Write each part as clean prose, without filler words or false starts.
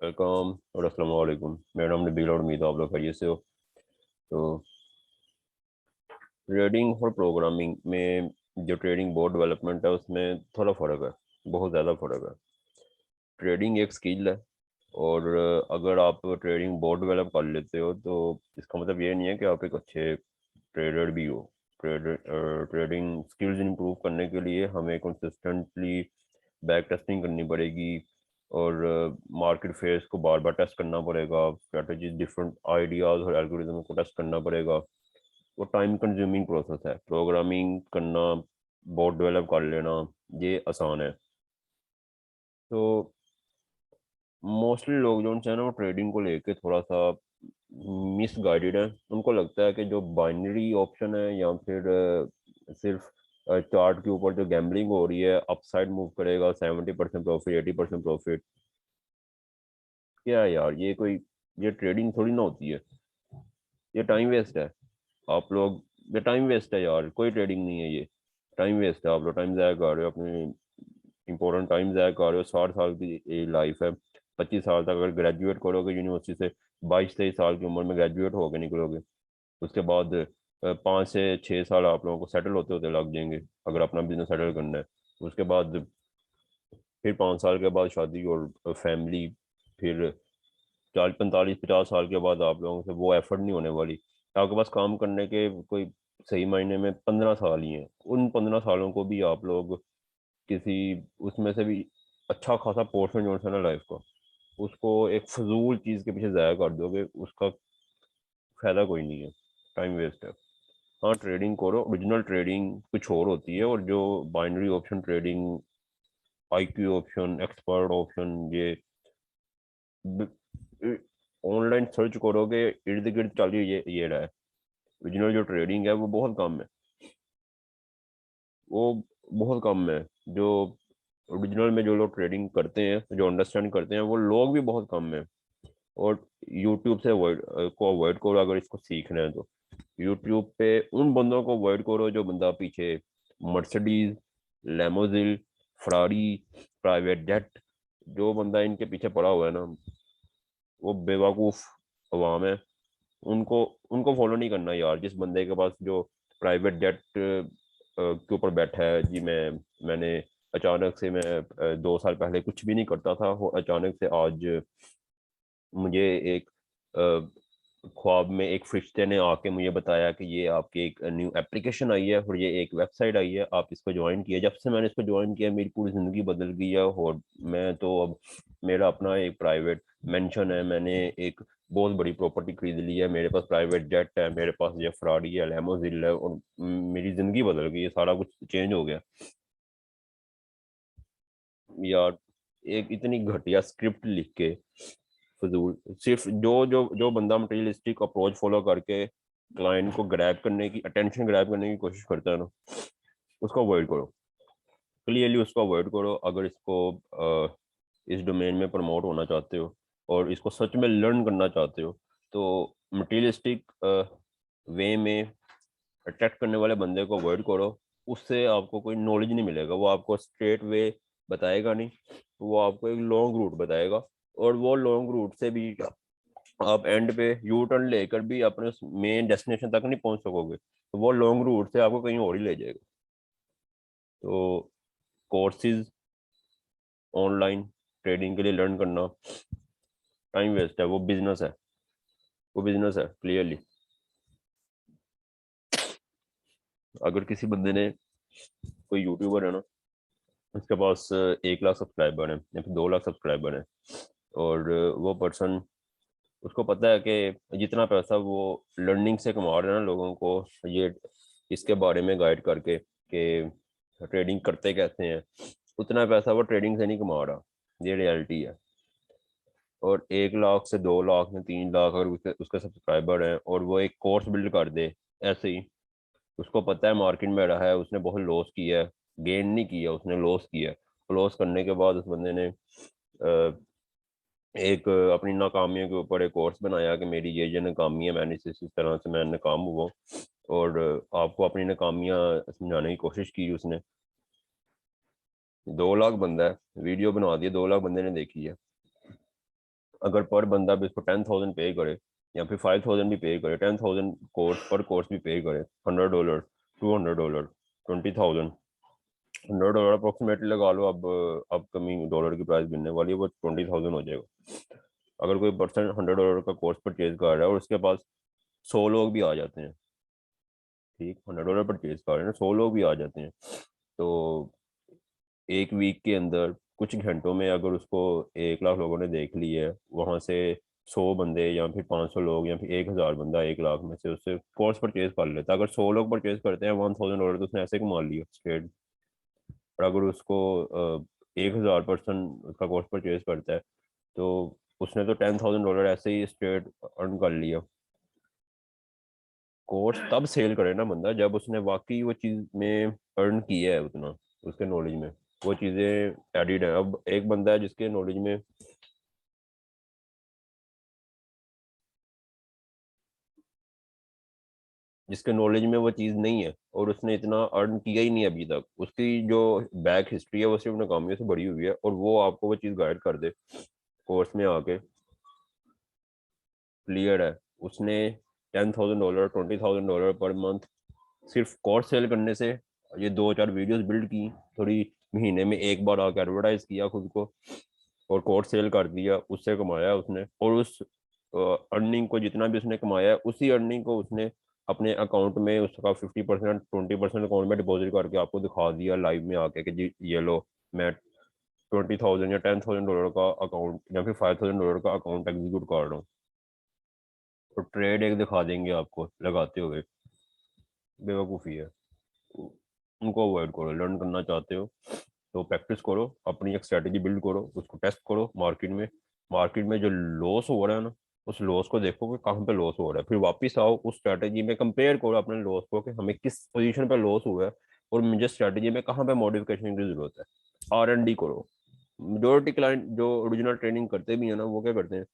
Welcome और अस्सलाम वालेकुम। मेरा नाम नबील और उम्मीद है आप लोग खैरियत से हो। तो ट्रेडिंग और प्रोग्रामिंग में जो ट्रेडिंग बोर्ड डेवलपमेंट है उसमें थोड़ा फ़र्क है, बहुत ज़्यादा फ़र्क है। ट्रेडिंग एक स्किल है और अगर आप ट्रेडिंग बोर्ड डेवलप कर लेते हो तो इसका मतलब ये नहीं है कि आप एक अच्छे ट्रेडर भी हो। ट्रेडिंग स्किल्स इंप्रूव करने के लिए हमें कंसिस्टेंटली बैक टेस्टिंग करनी पड़ेगी और मार्केट फेयर्स को बार बार टेस्ट करना पड़ेगा। स्ट्रेटजी डिफरेंट आइडियाज और एल्गोरिदम को टेस्ट करना पड़ेगा। वो टाइम कंज्यूमिंग प्रोसेस है। प्रोग्रामिंग करना, बोर्ड डेवलप कर लेना, ये आसान है। तो मोस्टली लोग जो है ना वो ट्रेडिंग को लेके थोड़ा सा मिस गाइडेड है। उनको लगता है कि जो बाइनरी ऑप्शन है या फिर सिर्फ चार्ट के ऊपर जो गैम्बलिंग हो रही है, अपसाइड मूव करेगा 70% प्रॉफिट, 80% प्रॉफिट। क्या है यार, ये ट्रेडिंग थोड़ी ना होती है, ये टाइम वेस्ट है। आप लोग, ये टाइम वेस्ट है यार, कोई ट्रेडिंग नहीं है ये। टाइम वेस्ट है, आप लोग टाइम ज़ाया कर रहे हो, अपनी इंपॉर्टेंट टाइम ज़ाया कर रहे हो। 60 साल की लाइफ है, 25 साल तक अगर ग्रेजुएट करोगे यूनिवर्सिटी से, 22-23 साल की उम्र में ग्रेजुएट होकर निकलोगे। उसके बाद 5 से 6 साल आप लोगों को सेटल होते होते लग जाएंगे अगर अपना बिजनेस सेटल करना है। उसके बाद फिर 5 साल के बाद शादी और फैमिली। फिर 40, 45, 50 साल के बाद आप लोगों से वो एफर्ट नहीं होने वाली। आपके पास काम करने के कोई सही मायने में 15 साल ही हैं। उन 15 सालों को भी आप लोग किसी उसमें से भी अच्छा खासा पोर्शन जो है ना लाइफ का, उसको एक फजूल चीज़ के पीछे ज़ाया कर दोगे, उसका फायदा कोई नहीं है, टाइम वेस्ट है। हाँ, ट्रेडिंग करो, ओरिजिनल ट्रेडिंग कुछ और होती है। और जो binary option trading, IQ option, expert option, ये ऑनलाइन सर्च करोगे इर्द गिर्द चल ये रहा है। ओरिजिनल जो ट्रेडिंग है वो बहुत कम है, वो बहुत कम है। जो ओरिजिनल में जो लोग ट्रेडिंग करते हैं, जो अंडरस्टैंड करते हैं, वो लोग भी बहुत कम है। और यूट्यूब से अवॉइड करो अगर इसको सीखना है तो। यूट्यूब पे उन बंदों को अवॉइड करो जो बंदा पीछे मर्सिडीज, लेमोजिल, फरारी, प्राइवेट जेट, जो बंदा इनके पीछे पड़ा हुआ है ना, वो बेवकूफ़ अवाम है। उनको उनको फॉलो नहीं करना यार। जिस बंदे के पास जो प्राइवेट जेट के ऊपर बैठा है जी, मैंने अचानक से, मैं 2 साल पहले कुछ भी नहीं करता था, वो अचानक से आज मुझे एक ख्वाब में एक फरिश्ते ने आके मुझे बताया कि ये आपकी एक न्यू एप्लीकेशन आई है और ये एक वेबसाइट आई है, आप इसको ज्वाइन किया। जब से मैंने इसको ज्वाइन किया मेरी पूरी ज़िंदगी बदल गई है। और मैं तो अब, मेरा अपना एक प्राइवेट मेंशन है, मैंने एक बहुत बड़ी प्रॉपर्टी खरीद ली है, मेरे पास प्राइवेट जेट है, मेरे पास ये फरारी है, लेमोजिल है, और मेरी ज़िंदगी बदल गई है, सारा कुछ चेंज हो गया यार। एक इतनी घटिया स्क्रिप्ट लिख के, फजूल, सिर्फ जो बंदा मटेरियलिस्टिक अप्रोच फॉलो करके क्लाइंट को ग्रैब करने की, अटेंशन ग्रैब करने की कोशिश करता है ना, उसको अवॉइड करो। क्लियरली उसको अवॉइड करो। अगर इसको इस डोमेन में प्रमोट होना चाहते हो और इसको सच में लर्न करना चाहते हो, तो मटेरियलिस्टिक वे में अट्रैक्ट करने वाले बंदे को अवॉइड करो। उससे आपको कोई नॉलेज नहीं मिलेगा, वो आपको स्ट्रेट वे बताएगा नहीं, वो आपको एक लॉन्ग रूट बताएगा। और वो लॉन्ग रूट से भी आप एंड पे यू टर्न लेकर भी अपने मेन डेस्टिनेशन तक नहीं पहुंच सकोगे, तो वो लॉन्ग रूट से आपको कहीं और ही ले जाएगा। तो कोर्सेज ऑनलाइन ट्रेडिंग के लिए लर्न करना टाइम वेस्ट है, वो बिजनेस है, वो बिजनेस है क्लियरली। अगर किसी बंदे ने, कोई यूट्यूबर है ना, उसके पास 1 लाख सब्सक्राइबर है या फिर 2 लाख सब्सक्राइबर है, और वो पर्सन, उसको पता है कि जितना पैसा वो लर्निंग से कमा रहे हैं ना लोगों को, ये इसके बारे में गाइड करके कि ट्रेडिंग करते कैसे हैं, उतना पैसा वो ट्रेडिंग से नहीं कमा रहा। ये रियलिटी है। और 1 लाख से 2 लाख या 3 लाख अगर उसके सब्सक्राइबर हैं और वो एक कोर्स बिल्ड कर दे ऐसे ही, उसको पता है मार्केट में रहा है, उसने बहुत लॉस किया है, गेन नहीं किया, उसने लॉस किया है। लॉस करने के बाद उस बंदे ने एक अपनी नाकामियों के ऊपर एक कोर्स बनाया कि मेरी ये नाकामी है, मैंने इस तरह से मैं नाकाम हुआ। और आपको अपनी नाकामियां समझाने की कोशिश की उसने। 2 लाख बंदा है, वीडियो बना दिया, 2 लाख बंदे ने देखी है। अगर पर बंदा भी इसको 10,000 पे करे या फिर 5,000 भी पे करे, 10,000 कोर्स पर कोर्स भी पे करे, $100, $200, 20,000, $100 अप्रोक्सीमेटली लगा लो। अब अपकमिंग डॉलर की प्राइस गिनने वाली है, वो 20,000 हो जाएगा। अगर कोई पर्सन $100 का कोर्स परचेज कर रहा है और उसके पास 100 लोग भी आ जाते हैं, ठीक, $100 परचेज कर रहे हैं, 100 लोग भी आ जाते हैं, तो एक वीक के अंदर कुछ घंटों में अगर उसको 1 लाख लोगों ने देख लिया है, वहां से 100 बंदे या फिर 500 लोग या फिर 1,000 बंदा 1 लाख में से उससे कोर्स परचेज कर लेता है। अगर 100 लोग परचेज करते हैं $1,000, तो उसने ऐसे कमा लिया स्ट्रेट। और अगर उसको 1,000 पर्सन उसका कोर्स परचेज करता है, तो उसने तो $10,000 ऐसे ही स्ट्रेट अर्न कर लिया। कोर्स तब सेल करे ना बंदा जब उसने वाकई वो चीज में अर्न किया है उतना, उसके नॉलेज में वो चीजें एडिड है। अब एक बंदा है जिसके नॉलेज में वो चीज नहीं है और उसने इतना अर्न किया ही नहीं अभी तक, उसकी जो बैक हिस्ट्री है वो सिर्फ नाकामियों से भरी हुई है, और वो आपको वो चीज गाइड कर दे कोर्स में आके, क्लियर है। उसने $10,000, $20,000 पर मंथ सिर्फ कोर्स सेल करने से, ये 2-4 वीडियोस बिल्ड की, थोड़ी महीने में एक बार आकर एडवर्टाइज किया खुद को और कोर्स सेल कर दिया, उससे कमाया उसने। और उस अर्निंग को, जितना भी उसने कमाया है, उसी अर्निंग को उसने अपने अकाउंट में उसका 50%, 20% अकाउंट में डिपॉजिट करके आपको दिखा दिया लाइव में आके कि जी ये लो, मैं 20,000 या $10,000 का अकाउंट या फिर $5,000 का अकाउंट एग्जीक्यूट कर रहा हूँ। तो ट्रेड एक दिखा देंगे आपको लगाते हुए, बेवकूफ़ी है। उनको अवॉइड करो। लर्न करना चाहते हो तो प्रैक्टिस करो, अपनी एक स्ट्रेटेजी बिल्ड करो, उसको टेस्ट करो मार्केट में जो लॉस हो रहा है ना, उस लॉस को देखो कि कहाँ पे लॉस हो रहा है, फिर वापस आओ उस स्ट्रेटेजी में कंपेयर करो अपने लॉस को कि हमें किस पोजीशन पे लॉस हुआ है और मुझे स्ट्रेटेजी में कहाँ पे मॉडिफिकेशन की जरूरत है। R&D करो। मेजोरिटी क्लाइंट जो ओरिजिनल ट्रेनिंग करते भी है ना, वो क्या करते हैं,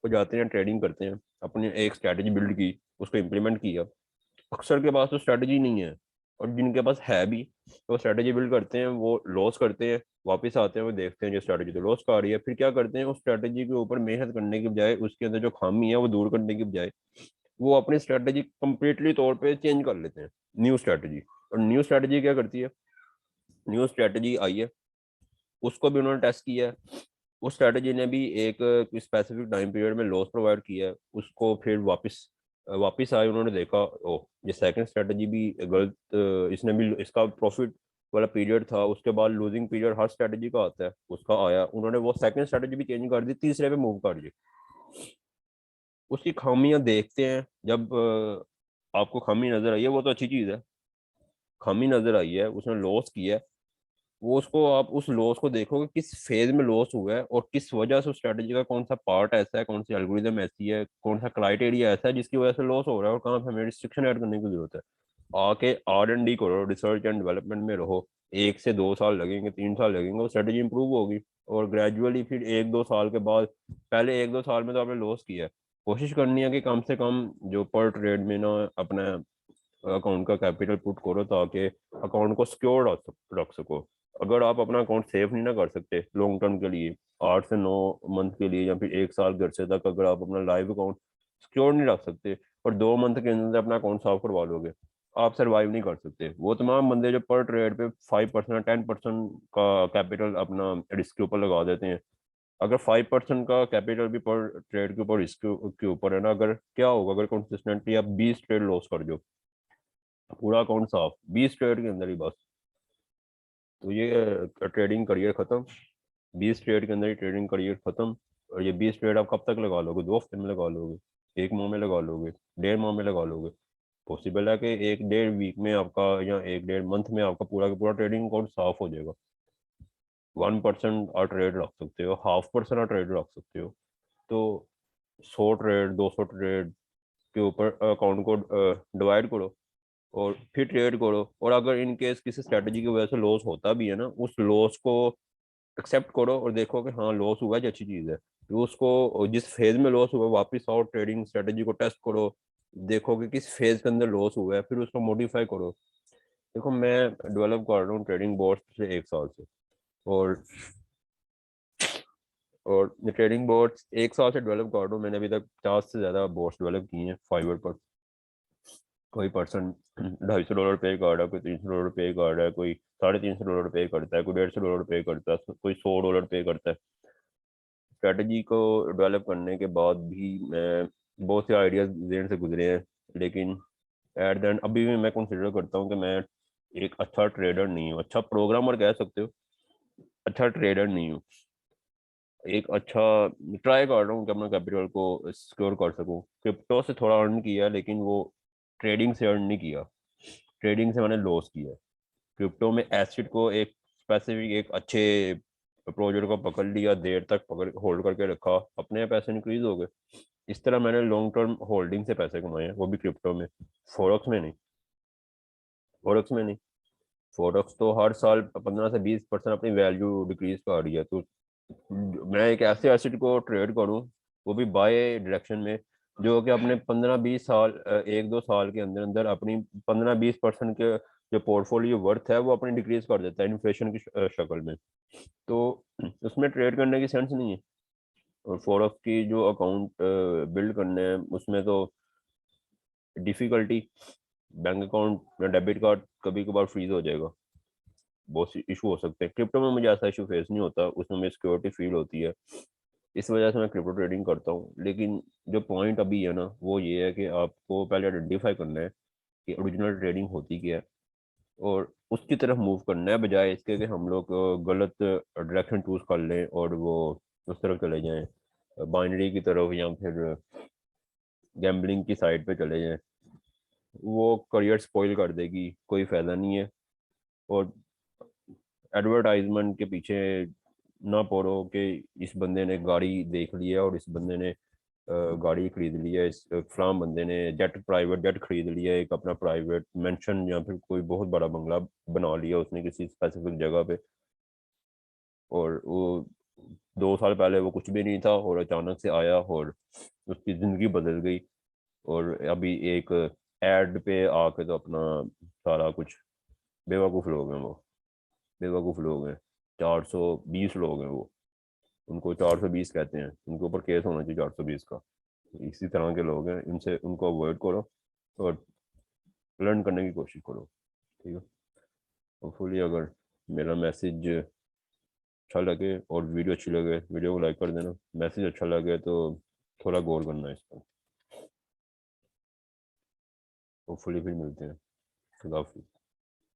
वो जाते हैं ट्रेडिंग करते हैं, अपनी एक स्ट्रेटेजी बिल्ड की, उसको इम्प्लीमेंट किया, अक्सर के पास तो स्ट्रेटजी नहीं है, और जिनके पास है भी तो स्ट्रेटजी बिल्ड करते हैं, वो लॉस करते हैं, वापस आते हैं, वो देखते हैं जो स्ट्रेटजी तो लॉस कर रही है, फिर क्या करते हैं, उस स्ट्रेटजी के ऊपर मेहनत करने के बजाय, उसके अंदर जो खामी है वो दूर करने के बजाय, वो अपनी स्ट्रेटजी कंप्लीटली तौर पे चेंज कर लेते हैं, न्यू स्ट्रेटजी। और न्यू स्ट्रेटजी क्या करती है, न्यू स्ट्रेटजी आई है, उसको भी उन्होंने टेस्ट किया है, उस स्ट्रेटजी ने भी एक स्पेसिफिक टाइम पीरियड में लॉस प्रोवाइड किया है, उसको फिर वापस वापस आए, उन्होंने देखा ओ ये सेकंड स्ट्रेटजी भी गलत, इसने भी इसका प्रॉफिट वाला पीरियड था, उसके बाद लूजिंग पीरियड हर स्ट्रेटजी का आता है, उसका आया, उन्होंने वो सेकंड स्ट्रेटजी भी चेंज कर दी, तीसरे पे मूव कर दी। उसकी खामियां देखते हैं जब आपको खामी नजर आई है, वो तो अच्छी चीज है, खामी नजर आई है, उसने लॉस किया है, वो उसको, आप उस लॉस को देखोगे किस फेज में लॉस हुआ है और किस वजह से उस स्ट्रेटजी का कौन सा पार्ट ऐसा है, कौन सी एल्गोरिदम ऐसी है, कौन सा क्राइटेरिया ऐसा है जिसकी वजह से लॉस हो रहा है, और कहाँ पे हमें रिस्ट्रिक्शन ऐड करने की जरूरत है। आके R&D करो, रिसर्च एंड डेवलपमेंट में रहो, 1 से 2 साल लगेंगे, 3 साल लगेंगे, वो स्ट्रेटजी इंप्रूव होगी, और ग्रेजुअली फिर 1-2 साल के बाद, पहले 1-2 साल में तो आपने लॉस किया है, कोशिश करनी है कि कम से कम जो पर ट्रेड में ना अपना अकाउंट का कैपिटल पुट करो, ताकि अकाउंट को सिक्योर रख सको। अगर आप अपना अकाउंट सेफ नहीं ना कर सकते लॉन्ग टर्म के लिए, 8 से 9 मंथ के लिए या फिर 1 साल के अरसे तक, अगर आप अपना लाइव अकाउंट सिक्योर नहीं रख सकते और 2 मंथ के अंदर अपना अकाउंट साफ करवा लोगे, आप सरवाइव नहीं कर सकते। वो तमाम बंदे जो पर ट्रेड पे 5% 10% का कैपिटल अपना रिस्क के ऊपर लगा देते हैं, अगर 5% का कैपिटल भी पर ट्रेड के ऊपर रिस्क के ऊपर है ना, अगर क्या होगा अगर कंसिस्टेंटली आप 20 ट्रेड लॉस कर दो, पूरा अकाउंट साफ 20 ट्रेड के अंदर ही बस, तो ये ट्रेडिंग करियर खत्म, 20 ट्रेड के अंदर ही ट्रेडिंग करियर खत्म। और ये 20 ट्रेड आप कब तक लगा लोगे, 2 हफ्ते में लगा लोगे, 1 माह में लगा लोगे, 1.5 माह में लगा लोगे? पॉसिबल है कि 1-1.5 वीक में आपका या 1-1.5 मंथ में आपका पूरा का पूरा ट्रेडिंग अकाउंट साफ हो जाएगा। 1% आप ट्रेड रख सकते हो, 0.5% आप ट्रेड रख सकते हो, तो 100 ट्रेड 200 ट्रेड के ऊपर अकाउंट को डिवाइड करो और फिर ट्रेड करो। और अगर इन केस किसी स्ट्रेटजी की वजह से लॉस होता भी है ना, उस लॉस को एक्सेप्ट करो और देखो कि हाँ लॉस हुआ है, जो अच्छी चीज़ है, तो उसको जिस फेज में लॉस हुआ है वापस आओ, ट्रेडिंग स्ट्रेटजी को टेस्ट करो, देखो कि किस फेज के अंदर लॉस हुआ है, फिर उसको मॉडिफाई करो। देखो मैं डेवलप कर रहा हूँ ट्रेडिंग बोर्ड पिछले 1 साल से, और और ट्रेडिंग बोर्ड्स 1 साल से डेवलप कर रहा हूँ मैंने, अभी तक 50 से ज़्यादा बोर्ड्स डेवलप किए हैं फाइवर पर। कोई पर्सन $250 पे कर रहा है, कोई $300 पे कर रहा है, कोई $350 पे करता है, कोई $150 पे करता है, कोई $100 पे करता है। स्ट्रेटजी को डेवलप करने के बाद भी मैं बहुत से आइडियाज जेहन से गुजरे हैं, लेकिन एट द एंड अभी भी मैं कंसिडर करता हूँ कि मैं एक अच्छा ट्रेडर नहीं हूँ। अच्छा प्रोग्रामर कह सकते हो, अच्छा ट्रेडर नहीं हूँ। एक अच्छा ट्राई कर रहा हूँ कि अपना कैपिटल को सिक्योर कर सकूँ। क्रिप्टो से थोड़ा अर्न किया, लेकिन वो ट्रेडिंग से अर्न नहीं किया, ट्रेडिंग से मैंने लॉस किया। क्रिप्टो में एसिड को एक स्पेसिफिक एक अच्छे प्रोजेक्ट को पकड़ लिया, देर तक पकड़ होल्ड करके रखा, अपने पैसे इंक्रीज हो गए। इस तरह मैंने लॉन्ग टर्म होल्डिंग से पैसे कमाए हैं, वो भी क्रिप्टो में, फॉरेक्स में नहीं। फॉरेक्स में नहीं, फॉरेक्स तो हर साल 15 से 20% अपनी वैल्यू डिक्रीज कर रही है। तो मैं एक ऐसे एसेट को ट्रेड करूं, वो भी बाय डायरेक्शन में, जो कि अपने 15-20 साल 1-2 साल के अंदर अंदर अपनी 15-20% के जो पोर्टफोलियो वर्थ है वो अपनी डिक्रीज कर देता है इन्फ्लेशन की शक्ल में। तो उसमें ट्रेड करने की सेंस नहीं है। और फॉरेक्स की जो अकाउंट बिल्ड करने हैं उसमें तो डिफिकल्टी, बैंक अकाउंट या डेबिट कार्ड कभी कभार फ्रीज हो जाएगा, बहुत सी इशू हो सकते हैं। क्रिप्टो में मुझे ऐसा इशू फेस नहीं होता, उसमें मुझे सिक्योरिटी फील होती है, इस वजह से मैं क्रिप्टो ट्रेडिंग करता हूँ। लेकिन जो पॉइंट अभी है ना, वो ये है कि आपको पहले आइडेंटिफाई करना है कि ओरिजिनल ट्रेडिंग होती क्या है, और उसकी तरफ मूव करना है, बजाय इसके कि हम लोग गलत डायरेक्शन चूज कर लें और वो उस तरफ चले जाएं, बाइनरी की तरफ या फिर गैम्बलिंग की साइड पे चले जाएं। वो करियर स्पॉइल कर देगी, कोई फायदा नहीं है। और एडवर्टाइजमेंट के पीछे ना पड़ो कि इस बंदे ने गाड़ी देख ली है और इस बंदे ने गाड़ी खरीद ली है, इस फलाम बंदे ने जेट, प्राइवेट जेट खरीद लिया है, एक अपना प्राइवेट मेंशन या फिर कोई बहुत बड़ा बंगला बना लिया उसने किसी स्पेसिफिक जगह पे, और वो 2 साल पहले वो कुछ भी नहीं था और अचानक से आया और उसकी ज़िंदगी बदल गई। और अभी एक एड पे आके तो अपना सारा कुछ, बेवकूफ़ लोग हैं वो, बेवकूफ़ लोग हैं। 420 लोग हैं वो, उनको 420 कहते हैं, उनके ऊपर केस होना चाहिए 420 का। इसी तरह के लोग हैं, इनसे उनको अवॉइड करो और लर्न करने की कोशिश करो। ठीक है, होपफुली अगर मेरा मैसेज अच्छा लगे और वीडियो अच्छी लगे, वीडियो को लाइक कर देना। मैसेज अच्छा लगे तो थोड़ा गौर करना है इस पर। होपफुली फिर मिलते हैं। खुदा हाफिज़।